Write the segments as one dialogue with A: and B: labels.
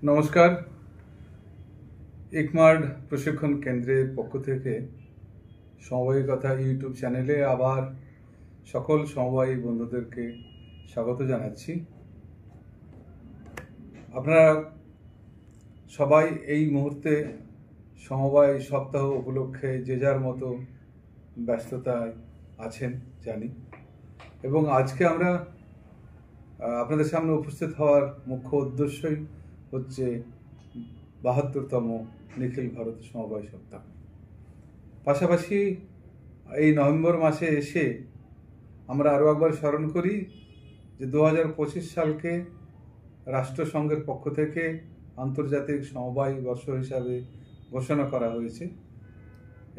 A: নমস্কার। ইকমার্ড প্রশিক্ষণ কেন্দ্রের পক্ষ থেকে সমবায়ী কথা ইউটিউব চ্যানেলে আবার সকল সমবায়ী বন্ধুদেরকে স্বাগত জানাচ্ছি। আপনারা সবাই এই মুহূর্তে সমবায় সপ্তাহ উপলক্ষে যে যার মতো ব্যস্ততায় আছেন জানি, এবং আজকে আমরা আপনাদের সামনে উপস্থিত হওয়ার মুখ্য উদ্দেশ্যই হচ্ছে ৭২তম নিখিল ভারত সমবায় সপ্তাহ। পাশাপাশি এই নভেম্বর মাসে এসে আমরা আরও একবার স্মরণ করি যে ২০২৫ সালকে রাষ্ট্রসংঘের পক্ষ থেকে আন্তর্জাতিক সমবায় বর্ষ হিসাবে ঘোষণা করা হয়েছে,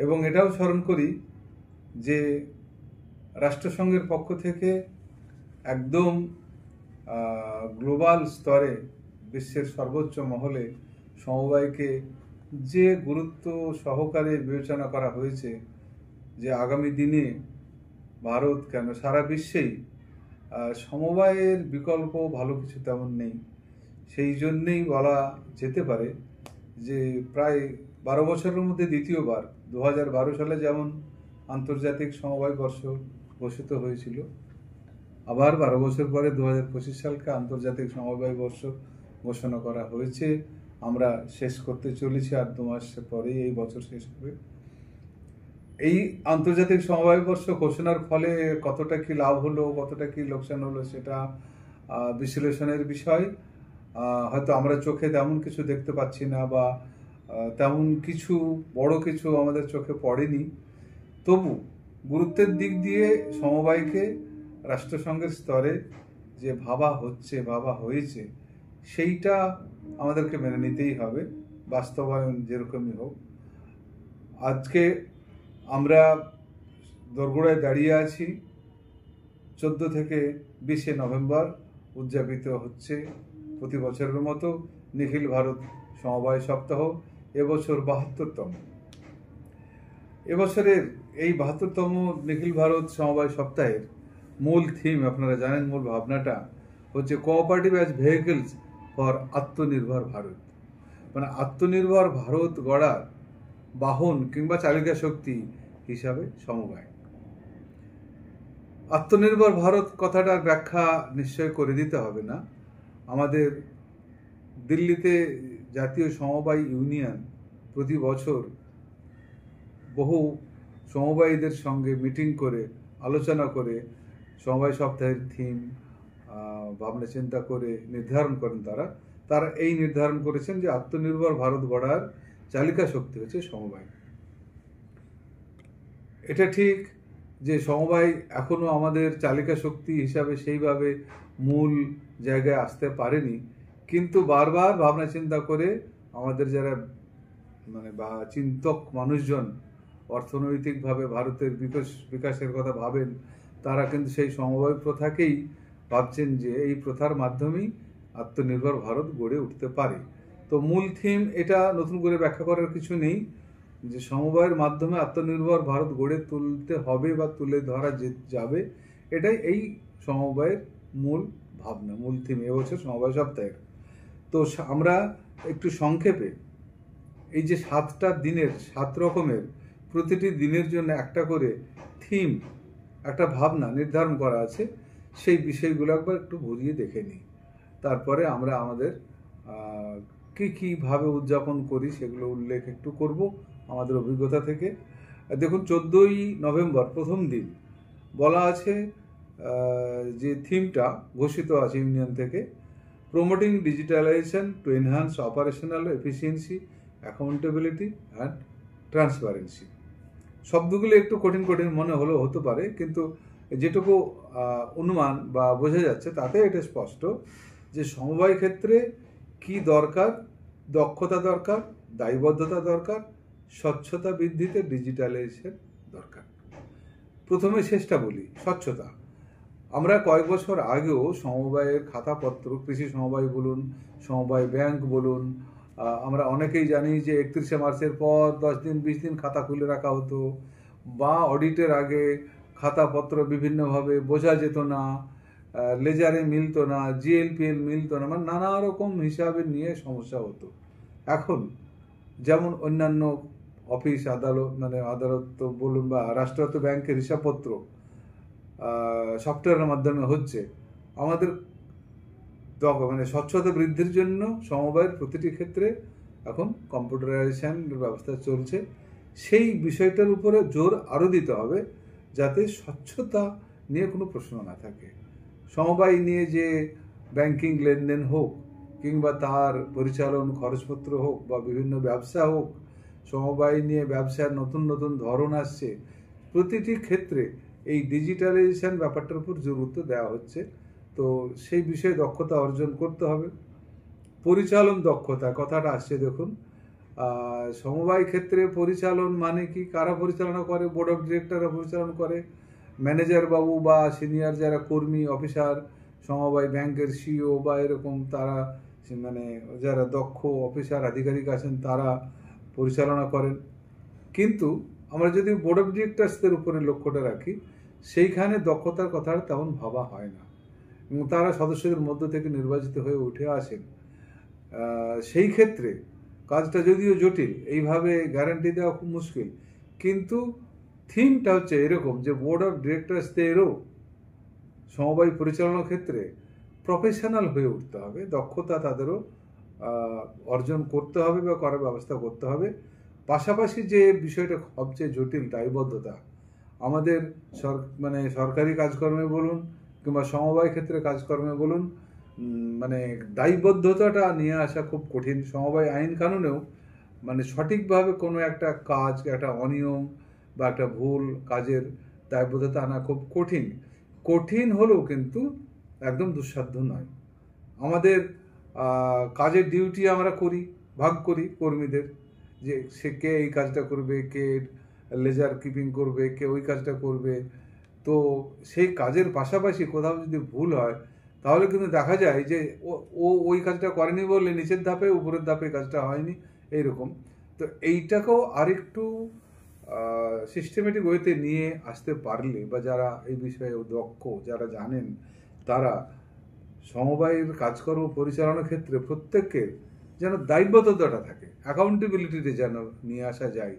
A: এবং এটাও স্মরণ করি যে রাষ্ট্রসংঘের পক্ষ থেকে একদম গ্লোবাল স্তরে বিশ্বের সর্বোচ্চ মহলে সমবায়কে যে গুরুত্ব সহকারে বিবেচনা করা হয়েছে যে আগামী দিনে ভারত কেন সারা বিশ্বেই সমবায়ের বিকল্প ভালো কিছু তেমন নেই। সেই জন্যেই বলা যেতে পারে যে প্রায় ১২ বছরের মধ্যে দ্বিতীয়বার ২০১২ সালে যেমন আন্তর্জাতিক সমবায় বর্ষ ঘোষিত হয়েছিল, আবার ১২ বছর পরে ২০২৫ সালকে আন্তর্জাতিক সমবায় বর্ষ ঘোষণা করা হয়েছে। আমরা শেষ করতে চলেছি, আর ২ মাস পরেই এই বছর শেষ হবে। এই আন্তর্জাতিক সমবায় বর্ষ ঘোষণার ফলে কতটা কি লাভ হলো, কতটা কি লোকসান হলো, সেটা বিশ্লেষণের বিষয়। হয়তো আমরা চোখে তেমন কিছু দেখতে পাচ্ছি না, বা তেমন কিছু বড় কিছু আমাদের চোখে পড়েনি। তবু গুরুত্বের দিক দিয়ে সমবায়কে রাষ্ট্রসংঘের স্তরে যে ভাবা হয়েছে সেইটা আমাদেরকে মেনে নিতেই হবে, বাস্তবায়ন যেরকমই হোক। আজকে আমরা দোরগোড়ায় দাঁড়িয়ে আছি। ১৪ থেকে ২০ নভেম্বর উদযাপিত হচ্ছে প্রতি বছরের মতো নিখিল ভারত সমবায় সপ্তাহ। এবছর ৭২তম। এবছরের এই ৭২তম নিখিল ভারত সমবায় সপ্তাহের মূল থিম আপনারা জানেন, মূল ভাবনাটা হচ্ছে কোঅপারেটিভ অ্যাজ ভেহিকলস ফর আত্মনির্ভর ভারত। মানে আত্মনির্ভর ভারত গড়ার বাহন কিংবা চালিকা শক্তি হিসাবে সমবায়। আত্মনির্ভর ভারত কথাটার ব্যাখ্যা নিশ্চয় করে দিতে হবে না। আমাদের দিল্লিতে জাতীয় সমবায় ইউনিয়ন প্রতি বছর বহু সমবায়ীদের সঙ্গে মিটিং করে আলোচনা করে সমবায় সপ্তাহের থিম ভাবনা চিন্তা করে নির্ধারণ করেন। তারা এই নির্ধারণ করেছেন যে আত্মনির্ভর ভারত গড়ার চালিকা শক্তি হচ্ছে সমবায়। এটা ঠিক যে সমবায় এখনো আমাদের চালিকা শক্তি হিসাবে সেইভাবে মূল জায়গায় আসতে পারেনি, কিন্তু বারবার ভাবনা চিন্তা করে আমাদের যারা বা চিন্তক মানুষজন অর্থনৈতিকভাবে ভারতের বিকাশের কথা ভাবেন, তারা কিন্তু সেই সমবায় প্রথাকেই ভাবছেন যে এই প্রথার মাধ্যমেই আত্মনির্ভর ভারত গড়ে উঠতে পারে। তো মূল থিম এটা, নতুন করে ব্যাখ্যা করার কিছু নেই যে সমবায়ের মাধ্যমে আত্মনির্ভর ভারত গড়ে তুলতে হবে বা তুলে ধরা যাবে। এটাই এই সমবায়ের মূল ভাবনা, মূল থিম এবছর সমবায় সপ্তাহের। তো আমরা একটু সংক্ষেপে এই যে 7টা দিনের 7 রকমের প্রতিটি দিনের জন্য একটা করে থিম, একটা ভাবনা নির্ধারণ করা আছে, সেই বিষয়গুলো একবার একটু ঘুরিয়ে দেখে নিই। তারপরে আমরা আমাদের কীভাবে উদযাপন করি সেগুলো উল্লেখ একটু করব আমাদের অভিজ্ঞতা থেকে। দেখুন, 14ই নভেম্বর প্রথম দিন বলা আছে যে থিমটা ঘোষিত আছে ইউনিয়ন থেকে, promoting digitalization two enhance operational efficiency, accountability and transparency. শব্দগুলো একটু কঠিন মনে হতে পারে, কিন্তু যেটুকু অনুমান বা বোঝা যাচ্ছে তাতে এটা স্পষ্ট যে সমবায় ক্ষেত্রে কি দরকার, দক্ষতা দরকার, দায়বদ্ধতা দরকার, স্বচ্ছতা বৃদ্ধিতে ডিজিটালাইজেশন দরকার। প্রথমে শেষটা বলি, স্বচ্ছতা। আমরা কয়েক বছর আগেও সমবায়ের খাতাপত্র, কৃষি সমবায় বলুন, সমবায় ব্যাংক বলুন, আমরা অনেকেই জানি যে 31শে মার্চের পর 10 দিন 20 দিন খাতা খুলে রাখা হতো, বা অডিটের আগে খাতাপত্র বিভিন্নভাবে বোঝা যেত না, লেজারে মিলতো না, জিএলপিএল মিলতো না, মানে নানা রকম হিসাবে নিয়ে সমস্যা হতো। এখন যেমন অন্যান্য অফিস আদালত, মানে আদালত তো বলুন বা রাষ্ট্রায়ত্ত ব্যাংকের হিসাবপত্র সফটওয়্যারের মাধ্যমে হচ্ছে, আমাদের মানে স্বচ্ছতা বৃদ্ধির জন্য সমবায়ের প্রতিটি ক্ষেত্রে এখন কম্পিউটারাইজেশনের ব্যবস্থা চলছে। সেই বিষয়টার উপরে জোর আরও দিতে হবে, যাতে স্বচ্ছতা নিয়ে কোনো প্রশ্ন না থাকে। সমবায় নিয়ে যে ব্যাংকিং লেনদেন হোক, কিংবা তার পরিচালন খরচপত্র হোক, বা বিভিন্ন ব্যবসা হোক, সমবায় নিয়ে ব্যবসার নতুন নতুন ধরন আসছে, প্রতিটি ক্ষেত্রে এই ডিজিটালাইজেশন ব্যাপারটার উপর গুরুত্ব দেওয়া হচ্ছে। তো সেই বিষয়ে দক্ষতা অর্জন করতে হবে। পরিচালন দক্ষতা কথাটা আসছে, দেখুন সমবায় ক্ষেত্রে পরিচালন মানে কি, কারা পরিচালনা করে? বোর্ড অফ ডিরেক্টররা পরিচালনা করে, ম্যানেজার বাবু বা সিনিয়র যারা কর্মী অফিসার, সমবায় ব্যাংকের সিইও বা এরকম তারা, মানে যারা দক্ষ অফিসার আধিকারিক আছেন তারা পরিচালনা করেন। কিন্তু আমরা যদি বোর্ড অফ ডিরেক্টরসদের উপরে লক্ষ্যটা রাখি, সেইখানে দক্ষতার কথা তেমন ভাবা হয় না, এবং তারা সদস্যদের মধ্য থেকে নির্বাচিত হয়ে উঠে আসেন। সেই ক্ষেত্রে কাজটা যদিও জটিল, এইভাবে গ্যারান্টি দেওয়া খুব মুশকিল, কিন্তু থিমটা হচ্ছে এরকম যে বোর্ড অফ ডিরেক্টরসদেরও সমবায় পরিচালনার ক্ষেত্রে প্রফেশনাল হয়ে উঠতে হবে, দক্ষতা তাদেরও অর্জন করতে হবে বা করার ব্যবস্থা করতে হবে। পাশাপাশি যে বিষয়টা সবচেয়ে জটিল, দায়বদ্ধতা, আমাদের মানে সরকারি কাজকর্মে বলুন কিংবা সমবায় ক্ষেত্রে কাজকর্মে বলুন, মানে দায়বদ্ধতাটা নিয়ে আসা খুব কঠিন। সমবায় আইন কানুনেও মানে সঠিকভাবে কোনো একটা কাজ, একটা অনিয়ম বা একটা ভুল কাজের দায়বদ্ধতা আনা খুব কঠিন। কঠিন হলেও কিন্তু একদম দুঃসাধ্য নয়। আমাদের কাজের ডিউটি আমরা করি, ভাগ করি কর্মীদের, যে সে কে এই কাজটা করবে, কে লেজার কিপিং করবে, কে ওই কাজটা করবে। তো সেই কাজের পাশাপাশি কোথাও যদি ভুল হয়, তাহলে কিন্তু দেখা যায় যে ও ওই কাজটা করেনি বললে নিচের ধাপে উপরের ধাপে কাজটা হয়নি, এইরকম। তো এইটাকেও আরেকটু সিস্টেমেটিক ওয়েতে নিয়ে আসতে পারলে, বা যারা এই বিষয়ে দক্ষ, যারা জানেন, তারা সমবায়ের কাজকর্ম পরিচালনার ক্ষেত্রে প্রত্যেকের যেন দায়বদ্ধতাটা থাকে, অ্যাকাউন্টেবিলিটিতে যেন নিয়ে আসা যায়।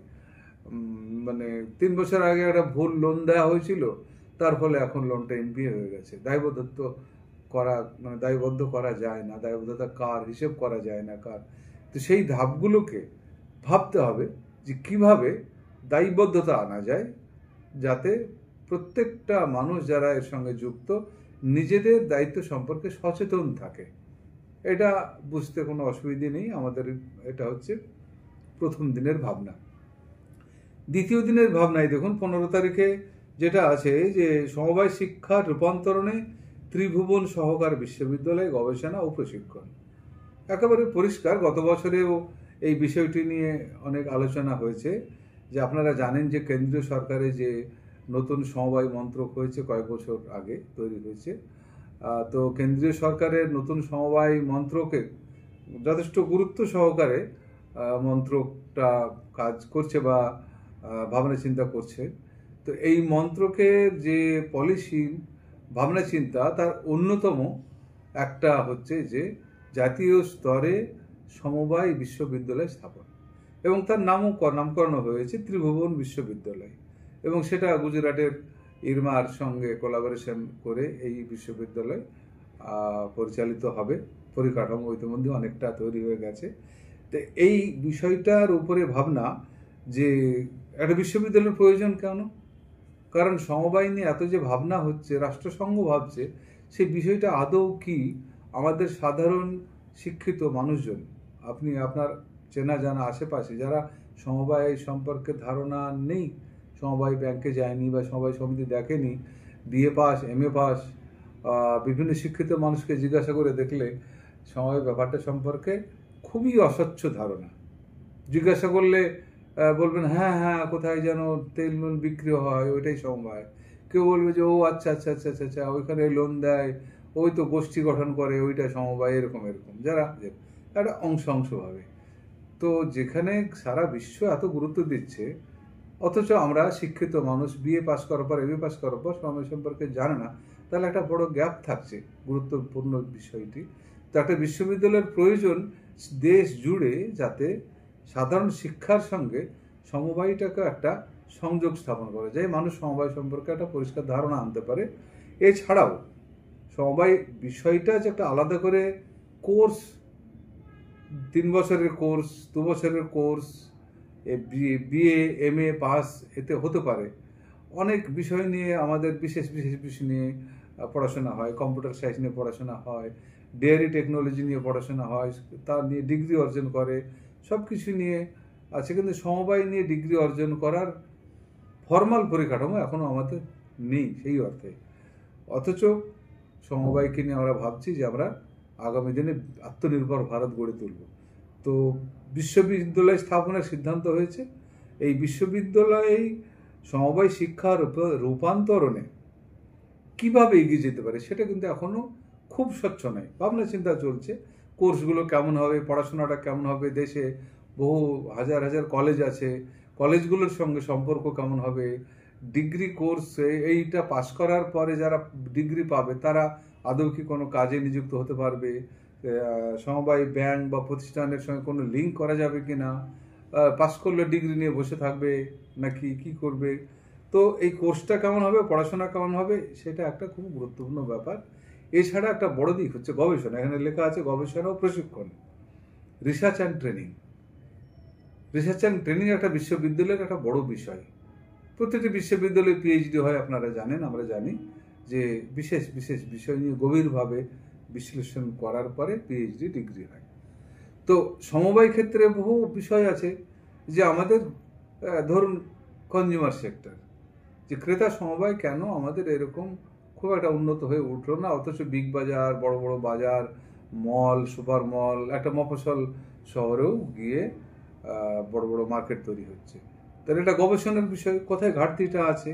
A: মানে 3 বছর আগে একটা ভুল লোন দেওয়া হয়েছিল, তার ফলে এখন লোনটা এনপিএ হয়ে গেছে। দায়বদ্ধ করা, মানে দায়বদ্ধ করা যায় না, দায়বদ্ধতা কার, হিসেব করা যায় না কার। তো সেই ধাপগুলোকে ভাবতে হবে যে কিভাবে দায়বদ্ধতা আনা যায়, যাতে প্রত্যেকটা মানুষ যারা এর সঙ্গে যুক্ত নিজেদের দায়িত্ব সম্পর্কে সচেতন থাকে। এটা বুঝতে কোনো অসুবিধে নেই আমাদের। এটা হচ্ছে প্রথম দিনের ভাবনা। দ্বিতীয় দিনের ভাবনায় দেখুন 15 তারিখে যেটা আছে যে সমবায় শিক্ষার রূপান্তরণে ত্রিভুবন সহকার বিশ্ববিদ্যালয় গবেষণা ও প্রশিক্ষণ। একেবারে পরিষ্কার, গত বছরেও এই বিষয়টি নিয়ে অনেক আলোচনা হয়েছে। যে আপনারা জানেন যে কেন্দ্রীয় সরকারে যে নতুন সমবায় মন্ত্রক হয়েছে, কয়েক বছর আগে তৈরি হয়েছে। তো কেন্দ্রীয় সরকারের নতুন সমবায় মন্ত্রকে যথেষ্ট গুরুত্ব সহকারে মন্ত্রকটা কাজ করছে বা ভাবনা চিন্তা করছে। তো এই মন্ত্রকের যে পলিসি ভাবনা চিন্তা, তার অন্যতম একটা হচ্ছে যে জাতীয় স্তরে সমবায় বিশ্ববিদ্যালয় স্থাপন, এবং তার নামকরণ হয়েছে ত্রিভুবন বিশ্ববিদ্যালয়, এবং সেটা গুজরাটের ইরমার সঙ্গে কোলাবোরেশন করে এই বিশ্ববিদ্যালয় পরিচালিত হবে। পরিকাঠামো ইতিমধ্যে অনেকটা তৈরি হয়ে গেছে। তো এই বিষয়টার উপরে ভাবনা যে একটা বিশ্ববিদ্যালয়ের প্রয়োজন কেন, কারণ সমবায় নিয়ে এত যে ভাবনা হচ্ছে, রাষ্ট্রসংঘ ভাবছে, সেই বিষয়টা আদৌ কি আমাদের সাধারণ শিক্ষিত মানুষজন, আপনি আপনার চেনা জানা আশেপাশে যারা সমবায় সম্পর্কে ধারণা নেই, সমবায় ব্যাংকে যায়নি বা সমবায় সমিতি দেখেনি, বিএ পাস, এমএ পাস, বিভিন্ন শিক্ষিত মানুষকে জিজ্ঞাসা করে দেখলে সমবায় ব্যাপারটা সম্পর্কে খুবই অস্বচ্ছ ধারণা। জিজ্ঞাসা করলে বলবেন হ্যাঁ হ্যাঁ কোথায় যেন তেল নুন বিক্রি হয়, ওইটাই সমবায়। কেউ বলবে যে ও আচ্ছা আচ্ছা আচ্ছা আচ্ছা আচ্ছা ওইখানে লোন দেয়, ওই তো গোষ্ঠী গঠন করে, ওইটা সমবায়, এরকম এরকম যারা একটা অংশভাবে। তো যেখানে সারা বিশ্ব এত গুরুত্ব দিচ্ছে, অথচ আমরা শিক্ষিত মানুষ বিএ পাস করার পর, এমএ পাস করার পর সমবায় সম্পর্কে জানে না, তাহলে একটা বড় গ্যাপ থাকছে গুরুত্বপূর্ণ বিষয়টি। তো একটা বিশ্ববিদ্যালয়ের প্রয়োজন দেশ জুড়ে, যাতে সাধারণ শিক্ষার সঙ্গে সমবায়টাকে একটা সংযোগ স্থাপন করা যায়, মানুষ সমবায় সম্পর্কে একটা পরিষ্কার ধারণা আনতে পারে। এছাড়াও সমবায় বিষয়টা যে একটা আলাদা করে কোর্স, 3 বছরের কোর্স, 2 বছরের কোর্স, বিএ এমএ পাস এতে হতে পারে। অনেক বিষয় নিয়ে আমাদের বিশেষ বিশেষ বিষয় নিয়ে পড়াশোনা হয়, কম্পিউটার সায়েন্স নিয়ে পড়াশোনা হয়, ডেয়ারি টেকনোলজি নিয়ে পড়াশোনা হয়, তার নিয়ে ডিগ্রি অর্জন করে, সব কিছু নিয়ে আছে। কিন্তু সমবায় নিয়ে ডিগ্রি অর্জন করার ফর্মাল পরিকাঠামো এখনও আমাদের নেই সেই অর্থে। অথচ সমবায়কে নিয়ে আমরা ভাবছি যে আমরা আগামী দিনে আত্মনির্ভর ভারত গড়ে তুলব। তো বিশ্ববিদ্যালয় স্থাপনের সিদ্ধান্ত হয়েছে। এই বিশ্ববিদ্যালয়ে সমবায় শিক্ষার রূপান্তরণে কিভাবে এগিয়ে যেতে পারে সেটা কিন্তু এখনও খুব স্বচ্ছ নয়। ভাবনা চিন্তা চলছে, কোর্সগুলো কেমন হবে, পড়াশোনাটা কেমন হবে, দেশে বহু হাজার হাজার কলেজ আছে, কলেজগুলোর সঙ্গে সম্পর্ক কেমন হবে, ডিগ্রি কোর্স এইটা পাশ করার পরে যারা ডিগ্রি পাবে তারা আদৌ কি কোনো কাজে নিযুক্ত হতে পারবে, সমবায় ব্যাংক বা প্রতিষ্ঠানের সঙ্গে কোনো লিঙ্ক করা যাবে কি না, পাশ করলে ডিগ্রি নিয়ে বসে থাকবে নাকি কি করবে। তো এই কোর্সটা কেমন হবে, পড়াশোনা কেমন হবে, সেটা একটা খুব গুরুত্বপূর্ণ ব্যাপার। এছাড়া একটা বড় দিক হচ্ছে গবেষণা। এখানে লেখা আছে গবেষণা ও প্রশিক্ষণ, research and training. Research and training একটা বিশ্ববিদ্যালয়ের একটা বড় বিষয়। প্রতিটি বিশ্ববিদ্যালয়ে পিএইচডি হয়, আপনারা জানেন, আমরা জানি যে বিশেষ বিশেষ বিষয় নিয়ে গভীরভাবে বিশ্লেষণ করার পরে পিএইচডি ডিগ্রি হয়। তো সমবায় ক্ষেত্রে বহু বিষয় আছে যে আমাদের, ধরুন কনজিউমার সেক্টর, যে ক্রেতা সমবায় কেন আমাদের এরকম খুব একটা উন্নত হয়ে উঠলো না, অথচ বিগ বাজার, বড় বড় বাজার, মল, সুপার মল, একটা মফস্বল শহরেও গিয়ে বড় বড় মার্কেট তৈরি হচ্ছে। তাহলে এটা গবেষণার বিষয়, কোথায় ঘাটতিটা আছে।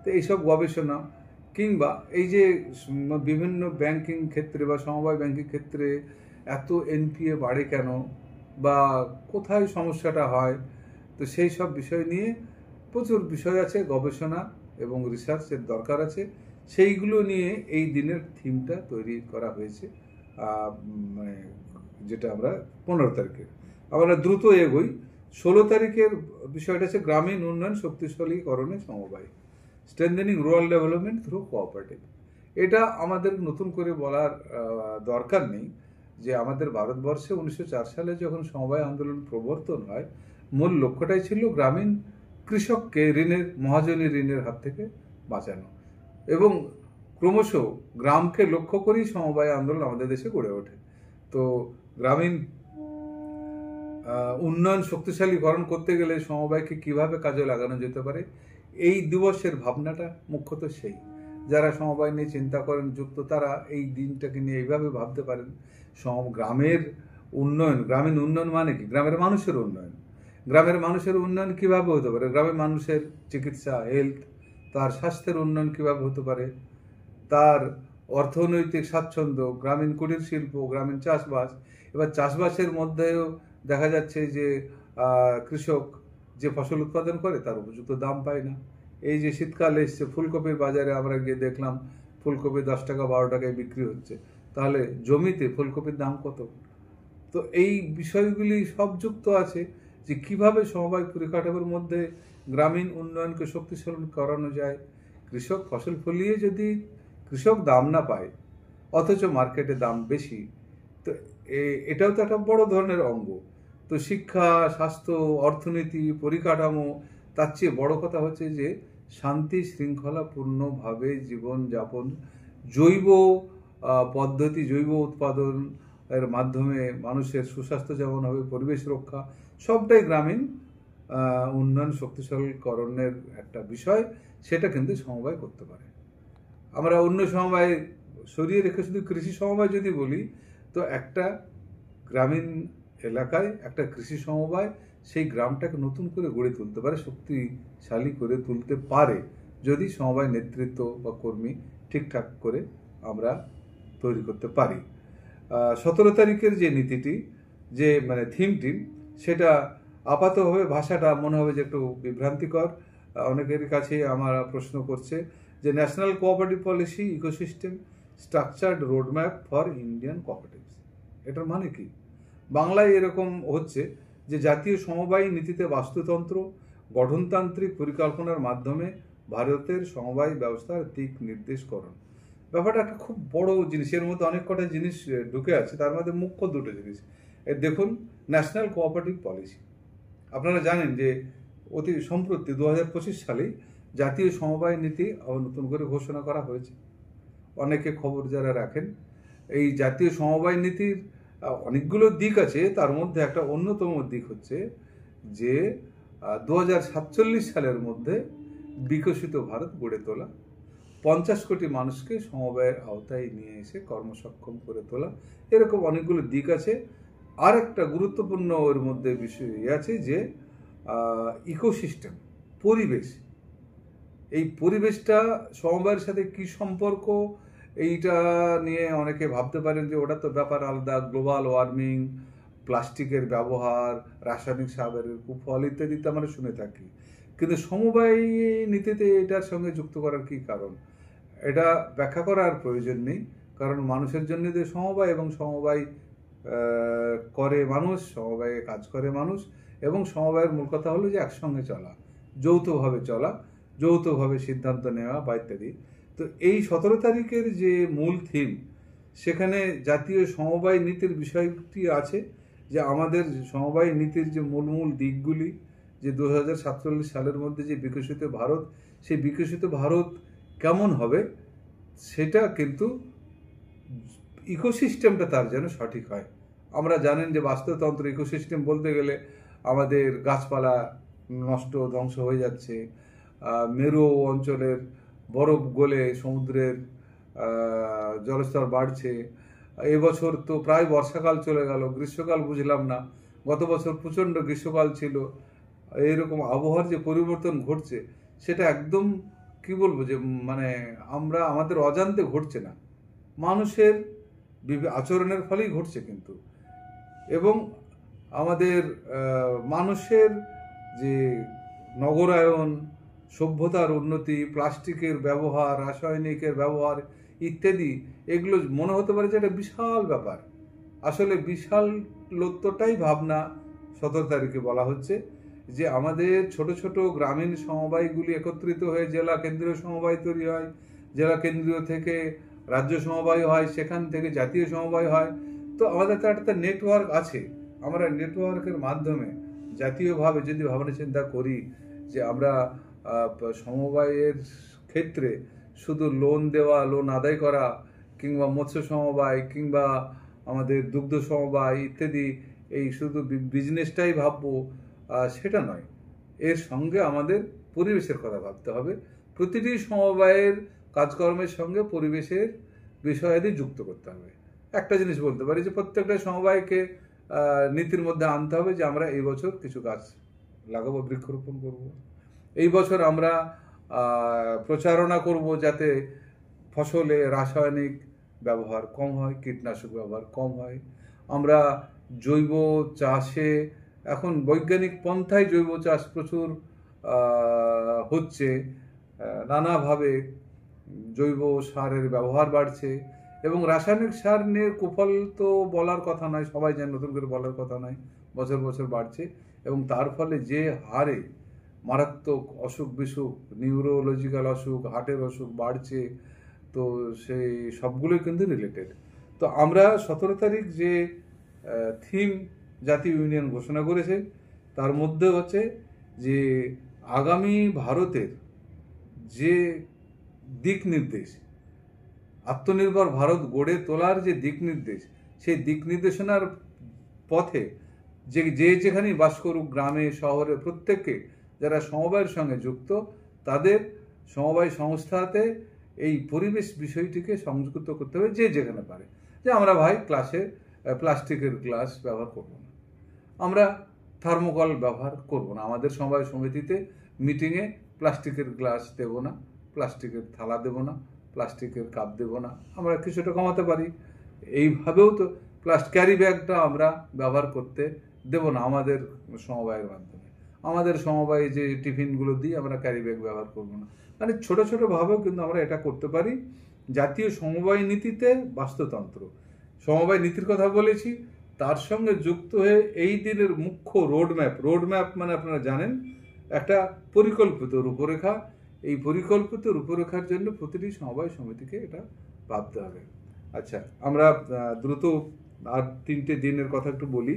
A: তো এইসব গবেষণা, কিংবা এই যে বিভিন্ন ব্যাংকিং ক্ষেত্রে বা সমবায় ব্যাংকিং ক্ষেত্রে এত এনপিএ বাড়ে কেন, বা কোথায় সমস্যাটা হয়, তো সেই সব বিষয় নিয়ে প্রচুর বিষয় আছে, গবেষণা এবং রিসার্চের দরকার আছে। সেইগুলো নিয়ে এই দিনের থিমটা তৈরি করা হয়েছে, মানে যেটা আমরা 15 তারিখে। আমরা দ্রুত এগোই। 16 তারিখের বিষয়টা হচ্ছে গ্রামীণ উন্নয়ন শক্তিশালীকরণে সমবায়, strengthening rural development through cooperative. এটা আমাদের নতুন করে বলার দরকার নেই যে আমাদের ভারতবর্ষে 1904 সালে যখন সমবায় আন্দোলন প্রবর্তন হয়, মূল লক্ষ্যটাই ছিল গ্রামীণ কৃষককে মহাজনী ঋণের হাত থেকে বাঁচানো, এবং ক্রমশ গ্রামকে লক্ষ্য করেই সমবায় আন্দোলন আমাদের দেশে গড়ে ওঠে। তো গ্রামীণ উন্নয়ন শক্তিশালীকরণ করতে গেলে সমবায়কে কিভাবে কাজে লাগানো যেতে পারে, এই দিবসের ভাবনাটা মুখ্যত সেই যারা সমবায় নিয়ে চিন্তা করেন যুক্ত, তারা এই দিনটাকে নিয়ে এইভাবে ভাবতে পারেন। গ্রামের উন্নয়ন, গ্রামীণ উন্নয়ন মানে কি? গ্রামের মানুষের উন্নয়ন। গ্রামের মানুষের উন্নয়ন কিভাবে হতে পারে? গ্রামের মানুষের চিকিৎসা, হেলথ, তার স্বাস্থ্যের উন্নয়ন কিভাবে হতে পারে, তার অর্থনৈতিক স্বাচ্ছন্দ্য, গ্রামীণ কুটির শিল্প, গ্রামীণ চাষবাস। এবার চাষবাসের মধ্যেও দেখা যাচ্ছে যে কৃষক যে ফসল উৎপাদন করে তার উপযুক্ত দাম পায় না। এই যে শীতকাল এসছে, ফুলকপির বাজারে আমরা গিয়ে দেখলাম ফুলকপি 10 টাকা 12 টাকায় বিক্রি হচ্ছে। তাহলে জমিতে ফুলকপির দাম কত? তো এই বিষয়গুলি সব যুক্ত আছে যে কিভাবে সমবায় পরিকাঠামোর মধ্যে গ্রামীণ উন্নয়নকে শক্তিশালী করানো যায়। কৃষক ফসল ফলিয়ে যদি কৃষক দাম না পায়, অথচ মার্কেটে দাম বেশি, তো এটাও তো একটা বড় ধরনের অঙ্গ। তো শিক্ষা, স্বাস্থ্য, অর্থনীতি, পরিকাঠামো, তার চেয়ে বড় কথা হচ্ছে যে শান্তি শৃঙ্খলাপূর্ণভাবে জীবনযাপন, জৈব পদ্ধতি, জৈব উৎপাদন এর মাধ্যমে মানুষের সুস্বাস্থ্য যেমন হবে, পরিবেশ রক্ষা, সবটাই গ্রামীণ উন্নয়ন শক্তিশালীকরণের একটা বিষয়। সেটা কিন্তু সমবায় করতে পারে। আমরা অন্য সমবায় সরিয়ে রেখে শুধু কৃষি সমবায় যদি বলি, তো একটা গ্রামীণ এলাকায় একটা কৃষি সমবায় সেই গ্রামটাকে নতুন করে গড়ে তুলতে পারে, শক্তিশালী করে তুলতে পারে, যদি সমবায় নেতৃত্ব বা কর্মী ঠিকঠাক করে আমরা তৈরি করতে পারি। 17 তারিখের যে নীতিটি, যে মানে থিমটি, সেটা আপাতভাবে ভাষাটা মনে হবে যে একটু বিভ্রান্তিকর। অনেকের কাছে আমার প্রশ্ন করছে যে national cooperative policy ecosystem structured roadmap for Indian cooperatives. এটার মানে কি? বাংলায় এরকম হচ্ছে যে জাতীয় সমবায় নীতিতে বাস্তুতন্ত্র গঠনতান্ত্রিক পরিকল্পনার মাধ্যমে ভারতের সমবায় ব্যবস্থার দিক নির্দেশকরণ। ব্যাপারটা একটা খুব বড় জিনিস, এর মধ্যে অনেক কটা জিনিস ঢুকে আছে, তার মধ্যে মুখ্য দুটো জিনিস। দেখুন, ন্যাশনাল কোঅপারেটিভ পলিসি, আপনারা জানেন যে অতি সম্প্রতি 2025 সালেই জাতীয় সমবায় নীতি নতুন করে ঘোষণা করা হয়েছে। অনেকে খবর যারা রাখেন, এই জাতীয় সমবায় নীতির অনেকগুলো দিক আছে, তার মধ্যে একটা অন্যতম দিক হচ্ছে যে 2047 সালের মধ্যে বিকশিত ভারত গড়ে তোলা, 50 কোটি মানুষকে সমবায়ের আওতায় নিয়ে এসে কর্মসক্ষম করে তোলা, এরকম অনেকগুলো দিক আছে। আর একটা গুরুত্বপূর্ণ ওর মধ্যে বিষয় আছে যে ইকোসিস্টেম, পরিবেশ। এই পরিবেশটা সমবায়ের সাথে কি সম্পর্ক, এইটা নিয়ে অনেকে ভাবতে পারেন যে ওটা তো ব্যাপার আলাদা, গ্লোবাল ওয়ার্মিং, প্লাস্টিকের ব্যবহার, রাসায়নিক সারের কুফল ইত্যাদিতে আমরা শুনে থাকি। কিন্তু সমবায় নীতিতে এটার সঙ্গে যুক্ত করার কি কারণ? এটা ব্যাখ্যা করার প্রয়োজন নেই, কারণ মানুষের জন্য যে সমবায়, এবং সমবায় করে মানুষ, সমবায়ে কাজ করে মানুষ, এবং সমবায়ের মূল কথা হলো যে একসঙ্গে চলা, যৌথভাবে চলা, যৌথভাবে সিদ্ধান্ত নেওয়া বা ইত্যাদি। তো এই 17 তারিখের যে মূল থিম, সেখানে জাতীয় সমবায় নীতির বিষয়টি আছে যে আমাদের সমবায় নীতির যে মূল দিকগুলি, যে 2047 সালের মধ্যে যে বিকশিত ভারত, সেই বিকশিত ভারত কেমন হবে, সেটা কিন্তু ইকোসিস্টেমটা তার যেন সঠিক হয়। আমরা জানেন যে বাস্তুতন্ত্র, ইকোসিস্টেম বলতে গেলে আমাদের গাছপালা নষ্ট, ধ্বংস হয়ে যাচ্ছে, মেরু অঞ্চলের বরফ গলে সমুদ্রের জলস্তর বাড়ছে। এবছর তো প্রায় বর্ষাকাল চলে গেল, গ্রীষ্মকাল বুঝলাম না। গত বছর প্রচণ্ড গ্রীষ্মকাল ছিল। এইরকম আবহাওয়ার যে পরিবর্তন ঘটছে, সেটা একদম কি বলবো, যে মানে আমরা আমাদের অজান্তে ঘটছে না, মানুষের আচরণের ফলেই ঘটছে কিন্তু। এবং আমাদের মানুষের যে নগরায়ন, সভ্যতার উন্নতি, প্লাস্টিকের ব্যবহার, রাসায়নিকের ব্যবহার ইত্যাদি, এগুলো মনে হতে পারে যে একটা বিশাল ব্যাপার। আসলে বিশাল লত্বটাই ভাবনা 17 তারিখে বলা হচ্ছে যে আমাদের ছোট ছোট গ্রামীণ সমবায়গুলি একত্রিত হয়ে জেলা কেন্দ্রীয় সমবায় তৈরি হয়, জেলা কেন্দ্রীয় থেকে রাজ্য সমবায় হয়, সেখান থেকে জাতীয় সমবায় হয়। তো আমাদের তো একটা নেটওয়ার্ক আছে, আমরা নেটওয়ার্কের মাধ্যমে জাতীয়ভাবে যদি ভাবনা চিন্তা করি যে আমরা সমবায়ের ক্ষেত্রে শুধু লোন দেওয়া, লোন আদায় করা, কিংবা মৎস্য সমবায়, কিংবা আমাদের দুগ্ধ সমবায় ইত্যাদি, এই শুধু বিজনেসটাই ভাববো, সেটা নয়। এর সঙ্গে আমাদের পরিবেশের কথা ভাবতে হবে। প্রতিটি সমবায়ের কাজকর্মের সঙ্গে পরিবেশের বিষয়াদি যুক্ত করতে হবে। একটা জিনিস বলতে পারি যে প্রত্যেকটা সমবায়কে নীতির মধ্যে আনতে হবে যে আমরা এই বছর কিছু গাছ লাগাবো, বৃক্ষরোপণ করব। এই বছর আমরা প্রচারণা করব যাতে ফসলে রাসায়নিক ব্যবহার কম হয়, কীটনাশক ব্যবহার কম হয়। আমরা জৈব চাষে, এখন বৈজ্ঞানিক পন্থায় জৈব চাষ প্রচুর হচ্ছে, নানাভাবে জৈব সারের ব্যবহার বাড়ছে, এবং রাসায়নিক সার নিয়ে কুফল তো বলার কথা নয়, সবাই জানে, নতুন করে বলার কথা নয়, বছর বছর বাড়ছে। এবং তার ফলে যে হারে মারাত্মক অসুখ বিসুখ, নিউরোলজিক্যাল অসুখ, হার্টের অসুখ বাড়ছে, তো সেই সবগুলোই কিন্তু রিলেটেড। তো আমরা 17 তারিখ যে থিম জাতীয় ইউনিয়ন ঘোষণা করেছে, তার মধ্যে হচ্ছে যে আগামী ভারতের যে দিক নির্দেশ, আত্মনির্ভর ভারত গড়ে তোলার যে দিক নির্দেশ, সেই দিক নির্দেশনার পথে যে যেখানেই বাস করুক, গ্রামে শহরে, প্রত্যেককে যারা সমবায়ের সঙ্গে যুক্ত, তাদের সমবায় সংস্থাতে এই পরিবেশ বিষয়টিকে সংযুক্ত করতে হবে যে যেখানে পারে। যে আমরা ভাই ক্লাসে প্লাস্টিকের গ্লাস ব্যবহার করব না, আমরা থার্মোকল ব্যবহার করব না, আমাদের সমবায় সমিতিতে মিটিংয়ে প্লাস্টিকের গ্লাস দেব না, প্লাস্টিকের থালা দেব না, প্লাস্টিকের কাপ দেব না, আমরা কিছুটা কমাতে পারি। এইভাবেও তো ক্যারি ব্যাগটা আমরা ব্যবহার করতে দেব না আমাদের সমবায়ের মাধ্যমে। আমাদের সমবায়ে যে টিফিনগুলো দিই আমরা ক্যারি ব্যাগ ব্যবহার করব না। মানে ছোট ছোটোভাবেও কিন্তু আমরা এটা করতে পারি। জাতীয় সমবায় নীতিতে বাস্তুতন্ত্র, সমবায় নীতির কথা বলেছি, তার সঙ্গে যুক্ত হয়ে এই দিনের মুখ্য রোডম্যাপ মানে আপনারা জানেন একটা পরিকল্পিত রূপরেখা। এই পরিকল্পিত রূপরেখার জন্য প্রতিটি সমবায় সমিতিকে এটা ভাবতে হবে। আচ্ছা, আমরা দ্রুত আর 3টে দিনের কথা একটু বলি।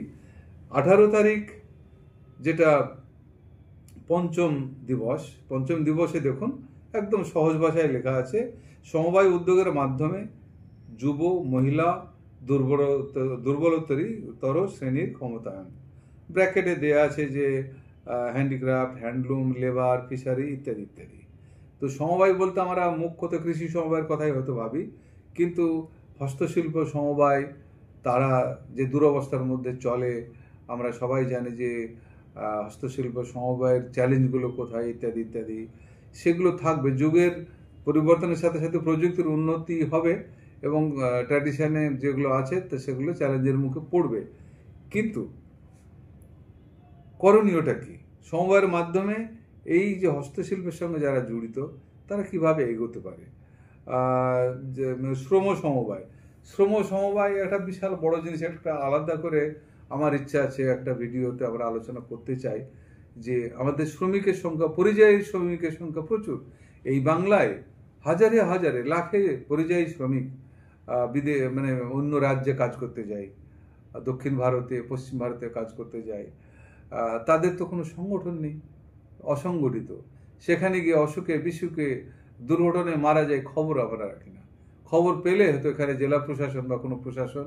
A: 18 তারিখ যেটা পঞ্চম দিবসে দেখুন একদম সহজ ভাষায় লেখা আছে, সমবায় উদ্যোগের মাধ্যমে যুব, মহিলা, দুর্বলতর শ্রেণীর ক্ষমতায়ন। ব্র্যাকেটে দেয়া আছে যে হ্যান্ডিক্রাফট, হ্যান্ডলুম, লেবার, ফিশারি ইত্যাদি ইত্যাদি। তো সমবায় বলতে আমরা মুখ্যত কৃষি সমবায়ের কথাই হয়তো ভাবি, কিন্তু হস্তশিল্প সমবায় তারা যে দুরবস্থার মধ্যে চলে, আমরা সবাই জানি যে হস্তশিল্প সমবায়ের চ্যালেঞ্জগুলো কোথায় ইত্যাদি ইত্যাদি, সেগুলো থাকবে। যুগের পরিবর্তনের সাথে সাথে প্রযুক্তির উন্নতি হবে এবং ট্র্যাডিশনে যেগুলো আছে তো সেগুলো চ্যালেঞ্জের মুখে পড়বে। কিন্তু করণীয়টা কি? সমবায়ের মাধ্যমে এই যে হস্তশিল্পের সঙ্গে যারা জড়িত তারা কিভাবে এগোতে পারে? শ্রম সমবায় একটা বিশাল বড় জিনিস। একটা আলাদা করে আমার ইচ্ছা আছে একটা ভিডিওতে আমরা আলোচনা করতে চাই যে আমাদের শ্রমিকের সংখ্যা, পরিযায়ী শ্রমিকের সংখ্যা প্রচুর। এই বাংলায় হাজারে লাখে পরিযায়ী শ্রমিক মানে অন্য রাজ্যে কাজ করতে যায়, দক্ষিণ ভারতে, পশ্চিম ভারতে কাজ করতে যায়। তাদের তো কোনো সংগঠন নেই, অসংগঠিত। সেখানে গিয়ে অসুখে বিসুখে দুর্ঘটনায় মারা যায়, খবর আমরা রাখি না। খবর পেলে হয়তো এখানে জেলা প্রশাসন বা কোনো প্রশাসন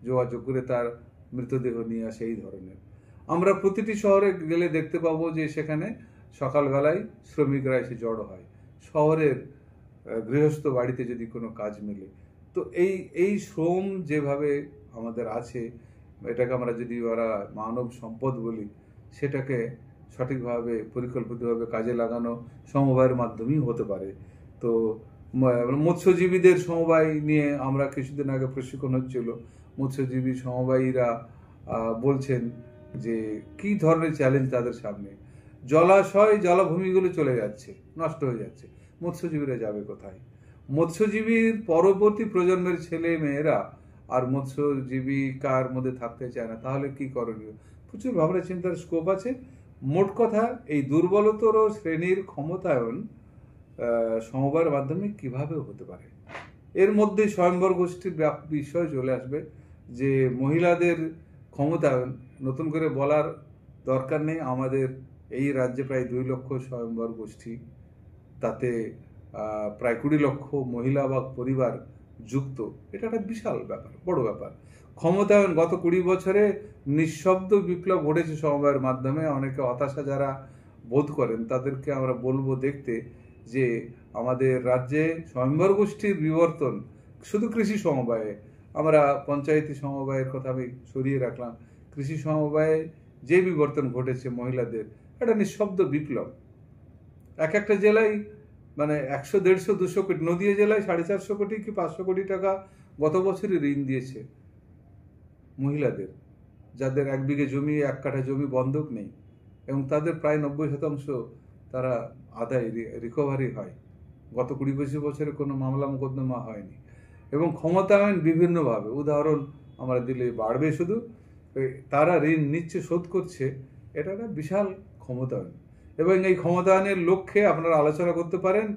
A: যোগাযোগ করে তার মৃতদেহ নিয়ে আসে। এই ধরনের আমরা প্রতিটি শহরে গেলে দেখতে পাবো যে সেখানে সকালবেলায় শ্রমিকরা এসে জড়ো হয়। শহরের গৃহস্থ বাড়িতে যদি কোনো কাজ মেলে, তো এই শ্রম যেভাবে আমাদের আছে, এটাকে আমরা যদি ওরা মানব সম্পদ বলি, সেটাকে সঠিকভাবে পরিকল্পিতভাবে কাজে লাগানো সমবায়ের মাধ্যমেই হতে পারে। তো মৎস্যজীবীদের সমবায় নিয়ে আমরা কিছুদিন আগে প্রশিক্ষণ হচ্ছিল। মৎস্যজীবী সমবায়ীরা বলছেন যে কি ধরনের চ্যালেঞ্জ তাদের সামনে। জলাশয়, জলাভূমিগুলো চলে যাচ্ছে, নষ্ট হয়ে যাচ্ছে, মৎস্যজীবীরা যাবে কোথায়? মৎস্যজীবীর পরবর্তী প্রজন্মের ছেলে মেয়েরা আর মৎস্যজীবিকার মধ্যে থাকতে চায় না, তাহলে কি করণীয়? প্রচুর ভাবনা চিন্তার স্কোপ আছে। মোট কথা, এই দুর্বলতর শ্রেণীর ক্ষমতায়ন সমবায়ের মাধ্যমে কিভাবে হতে পারে। এর মধ্যে স্বয়ম্বর গোষ্ঠীর বিষয় চলে আসবে যে মহিলাদের ক্ষমতায়ন নতুন করে বলার দরকার নেই। আমাদের এই রাজ্যে প্রায় 2 লক্ষ স্বয়ম্বর গোষ্ঠী, তাতে প্রায় 20 লক্ষ মহিলা বা পরিবার যুক্ত। এটা একটা বিশাল ব্যাপার, বড় ব্যাপার। ক্ষমতায়ন গত 20 বছরে নিঃশব্দ বিপ্লব ঘটেছে সমবায়ের মাধ্যমে। অনেকে হতাশা যারা বোধ করেন তাদেরকে আমরা বলবো দেখতে যে আমাদের রাজ্যে স্বয়ম্বর গোষ্ঠীর বিবর্তন শুধু কৃষি সমবায়ে, আমরা পঞ্চায়েতি সমবায়ের কথা আমি সরিয়ে রাখলাম, কৃষি সমবায়ে যে বিবর্তন ঘটেছে মহিলাদের, একটা নিঃশব্দ বিপ্লব। একটা জেলায় মানে 100, 150, 200 কোটি, নদীয়া জেলায় 450 কোটি কি 500 কোটি টাকা গত বছরই ঋণ দিয়েছে মহিলাদের, যাদের 1 বিঘে জমি, 1 কাঠা জমি বন্ধক নেই, এবং তাদের প্রায় 90% তারা আদায় রিকভারি হয়। গত 20-25 বছরে কোনো মামলা মোকদ্দমা হয়নি। এবং ক্ষমতায়ন বিভিন্নভাবে, উদাহরণ আমরা দিলে বাড়বে শুধু, তারা ঋণ নিচ্ছে, শোধ করছে, এটা একটা বিশাল ক্ষমতায়ন। এবং এই ক্ষমতায়নের লক্ষ্যে আপনারা আলোচনা করতে পারেন।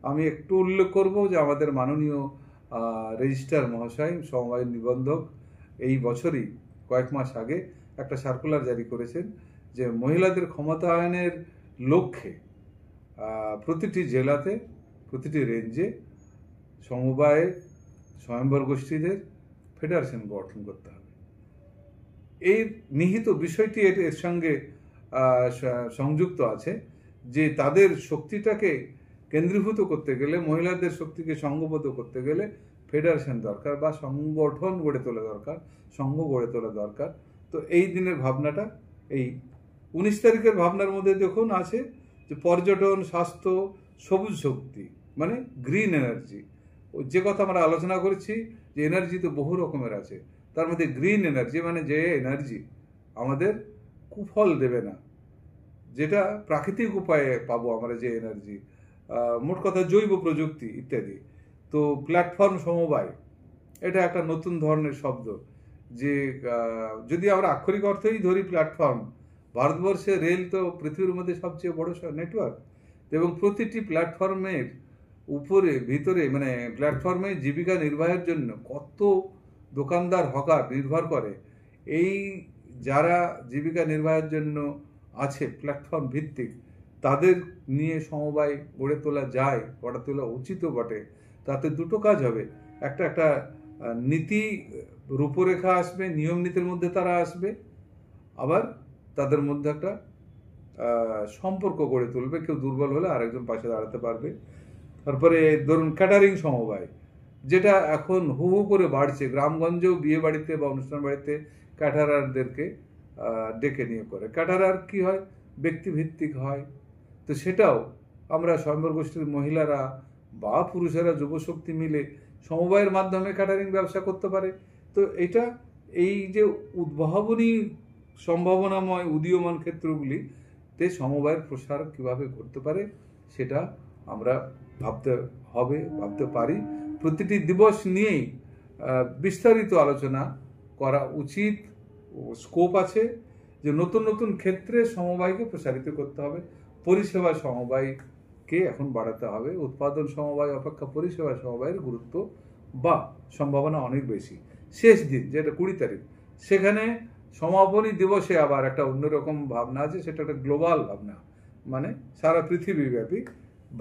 A: আমি একটু উল্লেখ করব যে আমাদের মাননীয় রেজিস্ট্রার মহাশয়, সমবায় নিবন্ধক, এই বছরই কয়েক মাস আগে একটা সার্কুলার জারি করেছেন যে মহিলাদের ক্ষমতায়নের লক্ষ্যে প্রতিটি জেলাতে, প্রতিটি রেঞ্জে সমবায় স্বয়ম্বর গোষ্ঠীদের ফেডারেশন গঠন করতে হবে। এই নিহিত বিষয়টি এর সঙ্গে সংযুক্ত আছে যে তাদের শক্তিটাকে কেন্দ্রীভূত করতে গেলে, মহিলাদের শক্তিকে সংঘবদ্ধ করতে গেলে ফেডারেশন দরকার বা সংগঠন গড়ে তোলা দরকার, সংঘ গড়ে তোলা দরকার। তো এই দিনের ভাবনাটা, এই 19 তারিখের ভাবনার মধ্যে দেখুন আছে যে পর্যটন, স্বাস্থ্য, সবুজ শক্তি মানে গ্রিন এনার্জি। যে কথা আমরা আলোচনা করেছি যে এনার্জি তো বহু রকমের আছে, তার মধ্যে গ্রিন এনার্জি মানে যে এনার্জি আমাদের কুফল দেবে না, যেটা প্রাকৃতিক উপায়ে পাবো আমরা যে এনার্জি, মোট কথা জৈব প্রযুক্তি ইত্যাদি। তো প্ল্যাটফর্ম সমবায় এটা একটা নতুন ধরনের শব্দ, যে যদি আমরা আক্ষরিক অর্থেই ধরি প্ল্যাটফর্ম, ভারতবর্ষে রেল তো পৃথিবীর মধ্যে সবচেয়ে বড় নেটওয়ার্ক, এবং প্রতিটি প্ল্যাটফর্মের উপরে ভিতরে মানে প্ল্যাটফর্মে জীবিকা নির্বাহের জন্য কত দোকানদার হকার নির্ভর করে। এই যারা জীবিকা নির্বাহের জন্য আছে প্ল্যাটফর্ম ভিত্তিক, তাদের নিয়ে সমবায় গড়ে তোলা যায়, গড়ে তোলা উচিতও বটে। তাতে দুটো কাজ হবে, একটা নীতি রূপরেখা আসবে, নিয়ম নীতির মধ্যে তারা আসবে, আবার তাদের মধ্যে একটা সম্পর্ক গড়ে তুলবে, কেউ দুর্বল হলে আরেকজন পাশে দাঁড়াতে পারবে। তারপরে ধরুন ক্যাটারিং সমবায়, যেটা এখন হু হু করে বাড়ছে, গ্রামগঞ্জেও বিয়ে বাড়িতে বা অনুষ্ঠান বাড়িতে ক্যাটারারদেরকে ডেকে নিয়ে করে। ক্যাটারার কি হয়, ব্যক্তিভিত্তিক হয়। তো সেটাও আমরা স্বয়ম্বর গোষ্ঠীর মহিলারা বা পুরুষেরা যুবশক্তি মিলে সমবায়ের মাধ্যমে ক্যাটারিং ব্যবসা করতে পারে। তো এটা এই যে উদ্ভাবনী সম্ভাবনাময় উদীয়মান ক্ষেত্রগুলিতে সমবায়ের প্রসার কিভাবে করতে পারে সেটা আমরা ভাবতে পারি। প্রতিটি দিবস নিয়েই বিস্তারিত আলোচনা করা উচিত, স্কোপ আছে যে নতুন নতুন ক্ষেত্রে সমবায়কে প্রসারিত করতে হবে। পরিষেবা সমবায়কে এখন বাড়াতে হবে, উৎপাদন সমবায় অপেক্ষা পরিষেবা সমবায়ের গুরুত্ব বা সম্ভাবনা অনেক বেশি। শেষ দিন যেটা 20 তারিখ, সেখানে সমাপনী দিবসে আবার একটা অন্যরকম ভাবনা আছে, সেটা একটা গ্লোবাল ভাবনা, মানে সারা পৃথিবীব্যাপী।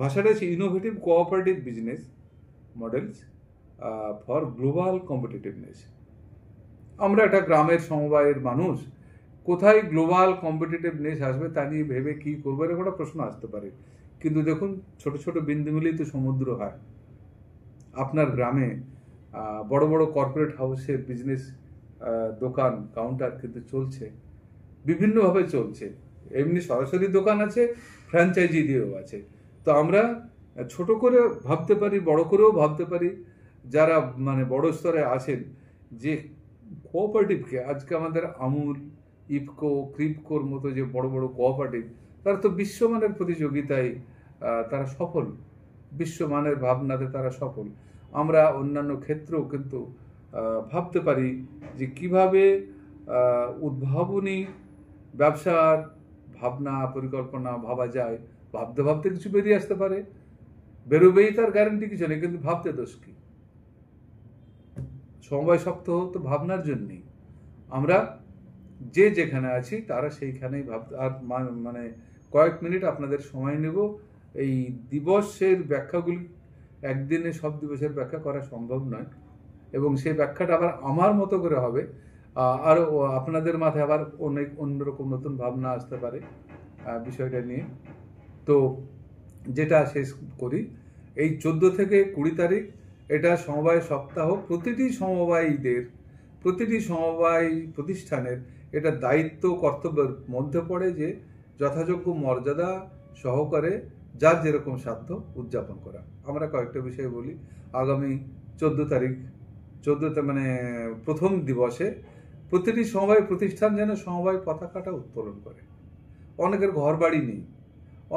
A: ভাষাটা হচ্ছে innovative cooperative business models for global competitiveness. আমরা একটা গ্রামের সমবায়ের মানুষ, কোথায় গ্লোবাল কম্পিটিটিভনেস আসবে তা নিয়ে ভেবে কি করবো এরকম একটা প্রশ্ন আসতে পারে। কিন্তু দেখুন, ছোট ছোট বিন্দু মিলেই তো সমুদ্র হয়। আপনার গ্রামে বড় বড় কর্পোরেট হাউসের বিজনেস, দোকান কাউন্টার কিন্তু চলছে, বিভিন্নভাবে চলছে। এমনি সরাসরি দোকান আছে, ফ্র্যাঞ্চাইজি দিয়েও আছে। তো আমরা ছোট করে ভাবতে পারি, বড় করেও ভাবতে পারি। যারা মানে বড় স্তরে আছেন, যে কোঅপারেটিভকে আজকে আমাদের আমুল, ইফকো, ক্রিপকোর মতো যে বড় বড় কোঅপারেটিভ, তারা তো বিশ্বমানের প্রতিযোগিতায় তারা সফল, বিশ্বমানের ভাবনাতে তারা সফল। আমরা অন্যান্য ক্ষেত্রেও কিন্তু ভাবতে পারি যে কিভাবে উদ্ভাবনী ব্যবসার ভাবনা পরিকল্পনা ভাবা যায়। ভাবতে ভাবতে কিছু বেরিয়ে আসতে পারে, বেরোবেই তার গ্যারান্টি কিছু নেই, কিন্তু ভাবতে দোষ কি? সমবায় শক্ত তো ভাবনার জন্যই। আমরা যে যেখানে আছি তারা সেইখানেই ভাবতে। আর মানে কয়েক মিনিট আপনাদের সময় নেব। এই দিবসের ব্যাখ্যাগুলি একদিনে সব দিবসের ব্যাখ্যা করা সম্ভব নয়, এবং সেই ব্যাখ্যাটা আবার আমার মতো করে হবে, আর আপনাদের মাথায় আবার অনেক অন্যরকম নতুন ভাবনা আসতে পারে বিষয়টা নিয়ে। তো যেটা শেষ করি, এই 14 থেকে 20 তারিখ এটা সমবায় সপ্তাহ। প্রতিটি সমবায় প্রতিষ্ঠানের এটা দায়িত্ব কর্তব্যের মধ্যে পড়ে যে যথাযোগ্য মর্যাদা সহকারে যার যেরকম সাধ্য উদযাপন করা। আমরা কয়েকটা বিষয় বলি। আগামী 14 তারিখ, মানে প্রথম দিবসে প্রতিটি সমবায় প্রতিষ্ঠান যেন সমবায় পতাকাটা উত্তোলন করে। অনেকের ঘর বাড়ি নেই,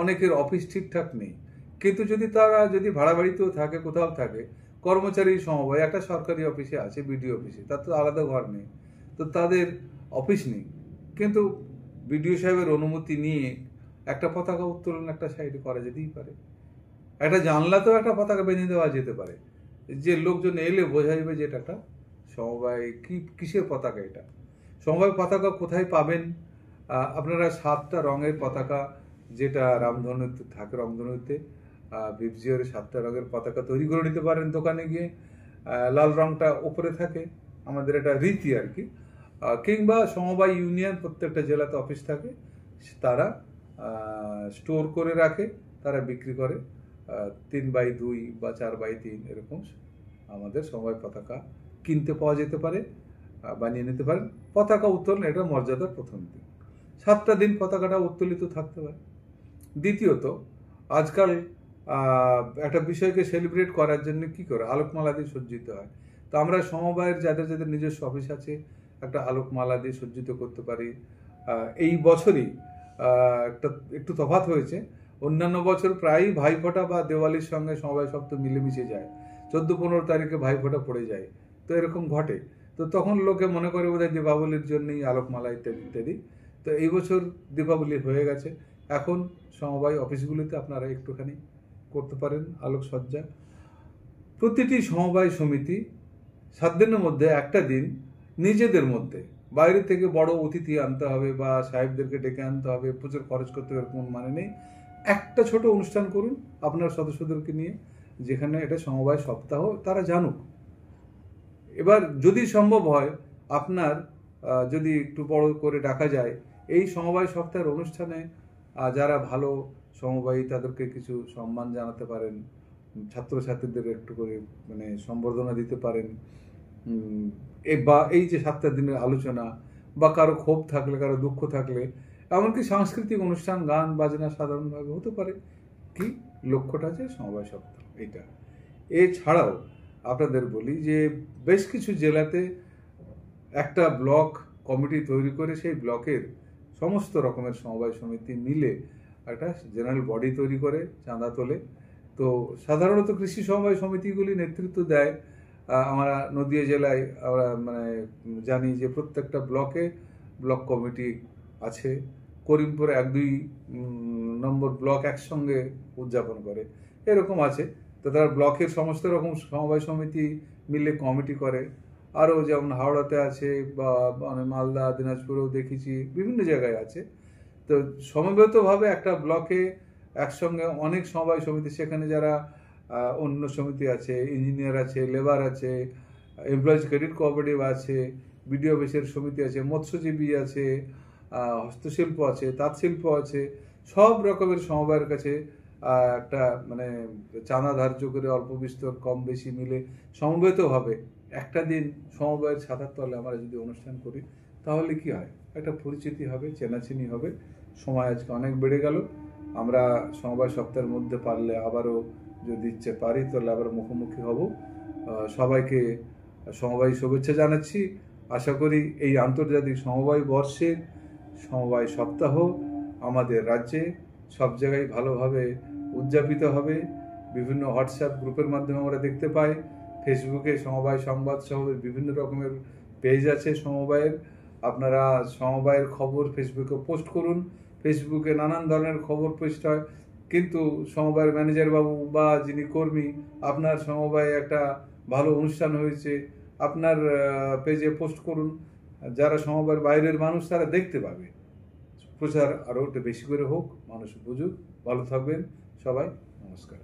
A: অনেকের অফিস ঠিকঠাক নেই, কিন্তু যদি ভাড়া বাড়িতেও থাকে, কোথাও থাকে, কর্মচারী সমবায় একটা সরকারি অফিসে আছে, বিডিও অফিসে, তার তো আলাদা ঘর নেই, তো তাদের অফিস নেই, কিন্তু বিডিও সাহেবের অনুমতি নিয়ে একটা পতাকা উত্তোলন একটা সাইডে করা যেতেই পারে। একটা জানলাতেও একটা পতাকা বেঁধে দেওয়া যেতে পারে, যে লোকজন এলে বোঝা যাবে যে এটা একটা সমবায়। কিসের পতাকা এটা? সমবায় পতাকা কোথায় পাবেন? আপনারা 7টা রঙের পতাকা, যেটা রামধনুতে থাকে, রংধনুতে বিপজিওর 7টা রঙের পতাকা তৈরি করে নিতে পারেন দোকানে গিয়ে। লাল রংটা উপরে থাকে, আমাদের এটা রীতি আর কি। কিংবা সমবায় ইউনিয়ন, প্রত্যেকটা জেলাতে অফিস থাকে, তারা স্টোর করে রাখে, তারা বিক্রি করে। 3x2 বা 4x3 এরকম আমাদের সমবায় পতাকা কিনতে পাওয়া যেতে পারে, বানিয়ে নিতে পারেন। পতাকা উত্তোলন এটা মর্যাদার প্রথম দিন, 7টা দিন পতাকাটা উত্তোলিত থাকতে পারে। দ্বিতীয়ত, আজকাল একটা বিষয়কে সেলিব্রেট করার জন্য কি করে আলোকমালা দিয়ে সজ্জিত হয়। তো আমরা সমবায়ের যাদের যাদের নিজস্ব অফিস আছে, একটা আলোকমালা দিয়ে সজ্জিত করতে পারি। এই বছরই একটা একটু তফাৎ হয়েছে। অন্যান্য বছর প্রায়ই ভাইফোঁটা বা দেওয়ালির সঙ্গে সমবায় সপ্তাহ মিলেমিশে যায়, 14-15 তারিখে ভাইফোঁটা পড়ে যায়, তো এরকম ঘটে। তো তখন লোকে মনে করে বোধহয় দীপাবলির জন্যই আলোকমালা ইত্যাদি ইত্যাদি। তো এই বছর দীপাবলি হয়ে গেছে, এখন সমবায় অফিসগুলিতে আপনারা একটুখানি করতে পারেন আলোকসজ্জা। প্রতিটি সমবায় সমিতি 7 দিনের মধ্যে একটা দিন নিজেদের মধ্যে, বাইরে থেকে বড় অতিথি আনতে হবে বা সাহেবদেরকে ডেকে আনতে হবে, প্রচুর খরচ করতে হবে এরকম মানে নেই, একটা ছোট অনুষ্ঠান করুন আপনার সদস্যদেরকে নিয়ে, যেখানে এটা সমবায় সপ্তাহ, তারা জানুক। এবার যদি সম্ভব হয় আপনার যদি একটু বড় করে ডাকা যায় এই সমবায় সপ্তাহের অনুষ্ঠানে, যারা ভালো সমবায়ী তাদেরকে কিছু সম্মান জানাতে পারেন, ছাত্রছাত্রীদের একটু করে মানে সম্বর্ধনা দিতে পারেন, বা এই যে 7 দিনের আলোচনা, বা কারো ক্ষোভ থাকলে, কারো দুঃখ থাকলে, এমনকি সাংস্কৃতিক অনুষ্ঠান, গান বাজনা সাধারণভাবে হতে পারে। কি লক্ষ্যটা আছে সমবায় সপ্তাহ এটা। এছাড়াও আপনাদের বলি যে বেশ কিছু জেলাতে একটা ব্লক কমিটি তৈরি করে সেই ব্লকের সমস্ত রকমের সমবায় সমিতি মিলে একটা জেনারেল বডি তৈরি করে চাঁদা তোলে। তো সাধারণত কৃষি সমবায় সমিতিগুলি নেতৃত্ব দেয়। আমরা নদিয়া জেলায় আমরা মানে জানি যে প্রত্যেকটা ব্লকে ব্লক কমিটি আছে। করিমপুর 1-2 নম্বর ব্লক একসঙ্গে উদযাপন করে, এরকম আছে। তো তারা ব্লকের সমস্ত রকম সমবায় সমিতি মিলে কমিটি করে। আরও যেমন হাওড়াতে আছে, বা মানে মালদা, দিনাজপুরেও দেখেছি, বিভিন্ন জায়গায় আছে। তো সমবেতভাবে একটা ব্লকে একসঙ্গে অনেক সমবায় সমিতি, সেখানে যারা অন্য সমিতি আছে, ইঞ্জিনিয়ার আছে, লেবার আছে, এমপ্লয়িজ ক্রেডিট কোঅপারেটিভ আছে, বিডিও অফিসের সমিতি আছে, মৎস্যজীবী আছে, হস্তশিল্প আছে, তাঁতশিল্প আছে, সব রকমের সমবায়ের কাছে একটা মানে চাঁদা ধার্য করে অল্প বিস্তর কম বেশি মিলে সমবেতভাবে একটা দিন সমবায়ের ছাতার তলে আমরা যদি অনুষ্ঠান করি, তাহলে কি হয়, একটা পরিচিতি হবে, চেনাচিনি হবে। সময় আজকে অনেক বেড়ে গেল, আমরা সমবায় সপ্তাহের মধ্যে পারলে আবারও যদি ইচ্ছে পারি তাহলে আবার মুখোমুখি হব। সবাইকে সমবায় শুভেচ্ছা জানাচ্ছি। আশা করি এই আন্তর্জাতিক সমবায় বর্ষের সমবায় সপ্তাহ আমাদের রাজ্যে সব জায়গায় ভালোভাবে উদযাপিত হবে। বিভিন্ন হোয়াটসঅ্যাপ গ্রুপের মাধ্যমে আমরা দেখতে পাই, ফেসবুকে সমবায় সংবাদ সহ বিভিন্ন রকমের পেজ আছে সমবায়ের। আপনারা সমবায়ের খবর ফেসবুকে পোস্ট করুন, ফেসবুকে নানান ধরনের খবর পোস্ট হয়, কিন্তু সমবায়ের ম্যানেজার বাবু বা যিনি কর্মী, আপনার সমবায়ে একটা ভালো অনুষ্ঠান হয়েছে আপনার পেজে পোস্ট করুন, যারা সমবায়ের বাইরের মানুষ তারা দেখতে পাবে। প্রচার আরও একটু বেশি করে হোক, মানুষ বুঝুক। ভালো থাকবেন সবাই, নমস্কার।